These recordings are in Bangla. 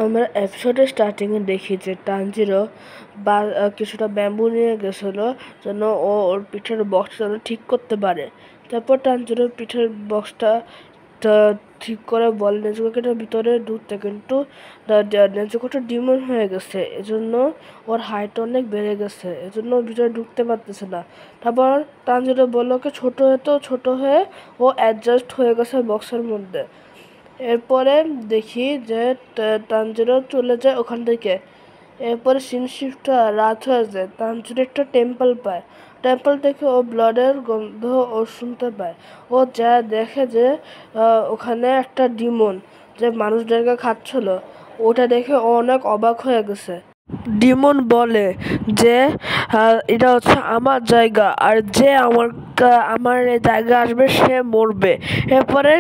আমরা এপিসোডের স্টার্টিংয়ে দেখি যে তানজিরো কিছুটা ব্যাম্বু নিয়ে গেছিলো যেন ওর পিঠের বক্সটা যেন ঠিক করতে পারে। তারপর তানজিরো পিঠের বক্সটা ঠিক করে বলে নেজুকোকে ভিতরে ঢুকতে, কিন্তু নেজুকোটা ডিমন হয়ে গেছে, এজন্য ওর হাইট অনেক বেড়ে গেছে, এজন্য ভিতরে ঢুকতে পারতেছে না। তারপর তানজিরো বলল ওকে ছোট হয়ে ও অ্যাডজাস্ট হয়ে গেছে বক্সের মধ্যে। এরপরে দেখি যে তানজিরো চলে যায় ওখান থেকে। এরপরে সিন শিফটটা রাত হয়ে যায়। তানজিরো একটা টেম্পল পায়। টেম্পল থেকে ও ব্লাডের গন্ধ ও শুনতে পায়। ও যা দেখে যে ওখানে একটা ডিমন যে মানুষদেরকে খাচ্ছিল, ওটা দেখে ও অনেক অবাক হয়ে গেছে। ডিমন বলে যে এটা হচ্ছে আমার জায়গা, আর যে আমার এই জায়গা আসবে সে মরবে। এরপরে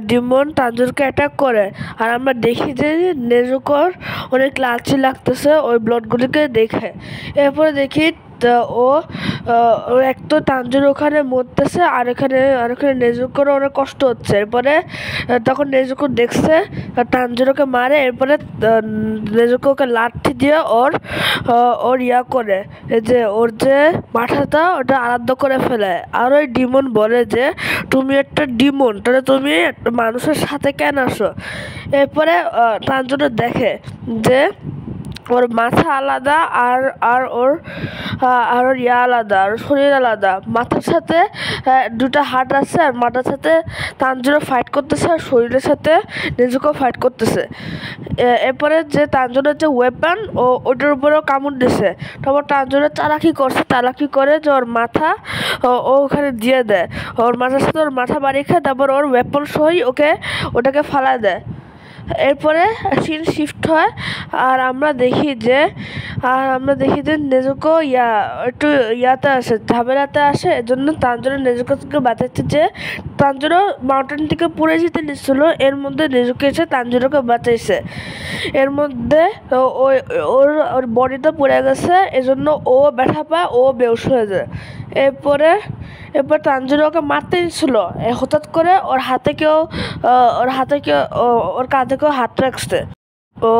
ডিমন তানজিরোকে অ্যাটাক করে, আর আমরা দেখি যে নেজুকোর অনেক লাচি লাগতেছে ওই ব্লাডগুলিকে দেখে। এরপরে দেখি ও এক তো তানজিরো ওখানে মরতেছে, আর এখানে নেজুকোর অনেক কষ্ট হচ্ছে। এরপরে তখন নেজুকো দেখছে তানজিরোকে মারে। এরপরে নেজুকোকে লাঠি দিয়ে ওর ইয়া করে যে ওর যে মাথাটা ওটা আলাদা করে ফেলে। আর ওই ডিমন বলে যে তুমি একটা ডিমন, তাহলে তুমি মানুষের সাথে কেন আসো? এরপরে তানজিরো দেখে যে ওর মাথা আলাদা আর ওর ইয়া আলাদা, আর শরীর আলাদা। মাথার সাথে দুটা হাত আছে, আর মাথার সাথে তানজিরো ফাইট করতেছে, আর শরীরের সাথে নেজুকো ফাইট করতেছে। এরপরে যে তানজিরোর যে ওয়েপন ওটার উপরেও কামড় দিছে। তারপর তানজিরো চালাকি করে যে ওর মাথা ও ওখানে দিয়ে দেয়, ওর মাথার সাথে ওর মাথা বাড়িয়ে খায়। তারপর ওর ওয়েপন সহই ওটাকে ফালা দেয়। এরপরে সিন শিফট হয়, আর আমরা দেখি যে নেজুকো একটু ইয়াতে আসে, ঝামেলাতে আসে। এজন্য তানজিরো নেজুকোকে বাঁচাচ্ছে। যে তানজিরো মাউন্টেন থেকে পড়ে যেতে নিচ্ছিল, এর মধ্যে নেজুকো এসে তানজিরোকে বাঁচাইছে। এর মধ্যে ওর বডিটা পড়ে গেছে, এজন্য ও ব্যথা পায়, ও বেহুশ হয়ে যায়। এরপর তানজিরো ওকে মারতে নিচ্ছিল, হঠাৎ করে ওর কাঁধে কেউ হাত রাখছে। ও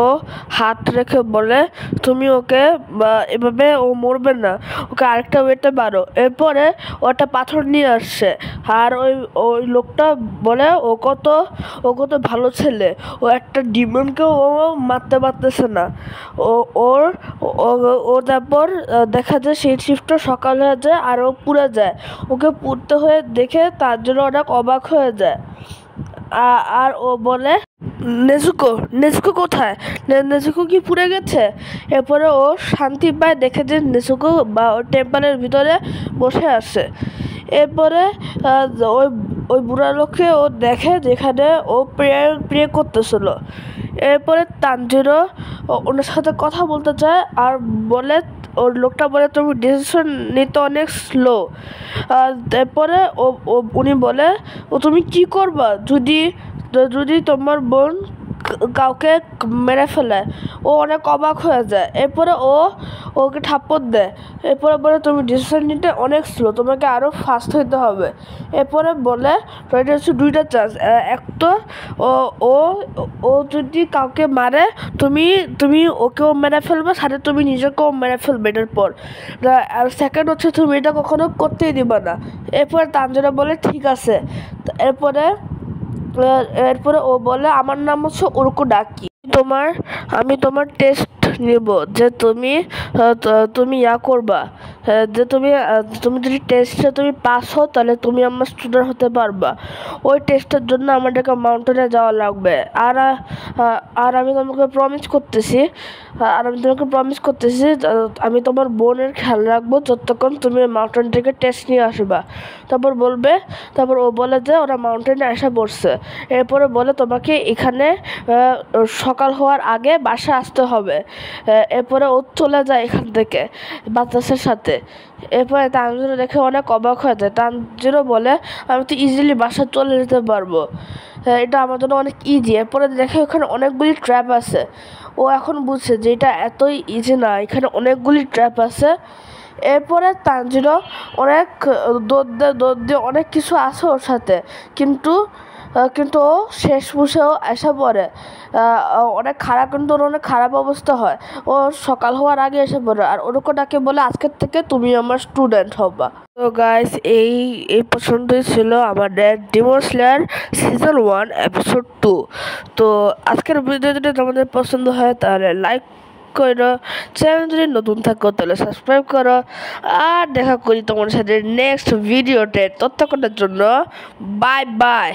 হাত রেখে বলে তুমি ওকে এভাবে ও মরবে না, ওকে আরেকটা ওয়েটে মারো। এরপরে ও একটা পাথর নিয়ে আসছে, আর ওই লোকটা বলে ও কত ভালো ছেলে, ও একটা ডিমনকেও ও মারতে পারতেছে না। ও তারপর দেখা যায় সেই শিফটটা সকাল হয়ে যায়, আর ও পুড়ে যায়। ওকে পুড়তে হয়ে দেখে তার জন্য অনেক অবাক হয়ে যায়। আর ও বলে নেজুকো কোথায়? নেজুকো কি পুড়ে গেছে? এরপরে ও শান্তি পায়, দেখে যে নেজুকো ওই টেম্পলের ভিতরে বসে আছে। এরপরে ওই বুড়া লোককে ও দেখে যেখানে ও প্রে করতেছিল। এরপরে তানজিরো ওনার সাথে কথা বলতে চায়, আর বলে ওর লোকটা বলে তুমি ডিসিশন নিতে অনেক স্লো। তারপরে উনি বলে তুমি কি করবা যদি তোমার বোন কাউকে মেরে ফেলে? ও অনেক অবাক হয়ে যায়। এরপরে ওকে থাপ্পড় দেয়। এরপরে বলে তুমি ডিসিশন নিতে অনেক স্লো, তোমাকে আরও ফাস্ট হইতে হবে। এরপরে বলে এটা হচ্ছে দুইটা চান্স, এক তো ও যদি কাউকে মারে তুমি ওকেও মেরে ফেলবে, সাথে তুমি নিজেকেও মেরে ফেলবে এটার পর। আর সেকেন্ড হচ্ছে তুমি এটা কখনো করতেই দিবা না। এরপরে তানজিরো বলে ঠিক আছে। এরপরে ও বলে আমার নাম হচ্ছে উরুকুডাকি, আমি তোমার টেস্ট নিব যে তুমি ইয়া করবা, যে তুমি যদি টেস্টে তুমি পাস হও তাহলে তুমি আমার স্টুডেন্ট হতে পারবা। ওই টেস্টের জন্য আমাদেরকে মাউন্টেনে যাওয়া লাগবে। আর আমি তোমাকে প্রমিস করতেছি আমি তোমার বোনের খেয়াল রাখবো যতক্ষণ তুমি মাউন্টেন থেকে টেস্ট নিয়ে আসবা। তারপর ও বলে যে ওরা মাউন্টেনে এসে পড়ছে। এরপরে বলে তোমাকে এখানে সকাল হওয়ার আগে বাসায় আসতে হবে। এরপরে ও চলে যায় এখান থেকে বাতাসের সাথে। এরপরে তানজিরো দেখে অনেক অবাক হয়ে যায়। তানজিরো বলে আমি তো ইজিলি বাসা চলে যেতে পারবো, এটা আমার জন্য অনেক ইজি। এরপরে দেখে ওখানে অনেকগুলি ট্র্যাপ আছে। ও এখন বুঝছে যে এটা এতই ইজি না, এখানে অনেকগুলি ট্র্যাপ আছে। এরপরে তানজিরো অনেক দৌড় দিয়ে অনেক কিছু আছে ওর সাথে, কিন্তু কিন্তু ও শেষ মুশেও এসে পড়ে। অনেক খারাপ, কিন্তু ওর অনেক খারাপ অবস্থা হয়। ও সকাল হওয়ার আগে এসে পড়ে, আর ওরকম ডাকে বলে আজকের থেকে তুমি আমার স্টুডেন্ট হবা। তো গাইস, এই পছন্দই ছিল আমাদের ডিমন স্লেয়ার সিজন 1 এপিসোড 2। তো আজকের ভিডিও যদি তোমাদের পছন্দ হয় তাহলে লাইক করো, চ্যানেল যদি নতুন থাকো তাহলে সাবস্ক্রাইব করো, আর দেখা করি তোমার সাথে নেক্সট ভিডিওতে। ততক্ষণের জন্য বাই বাই।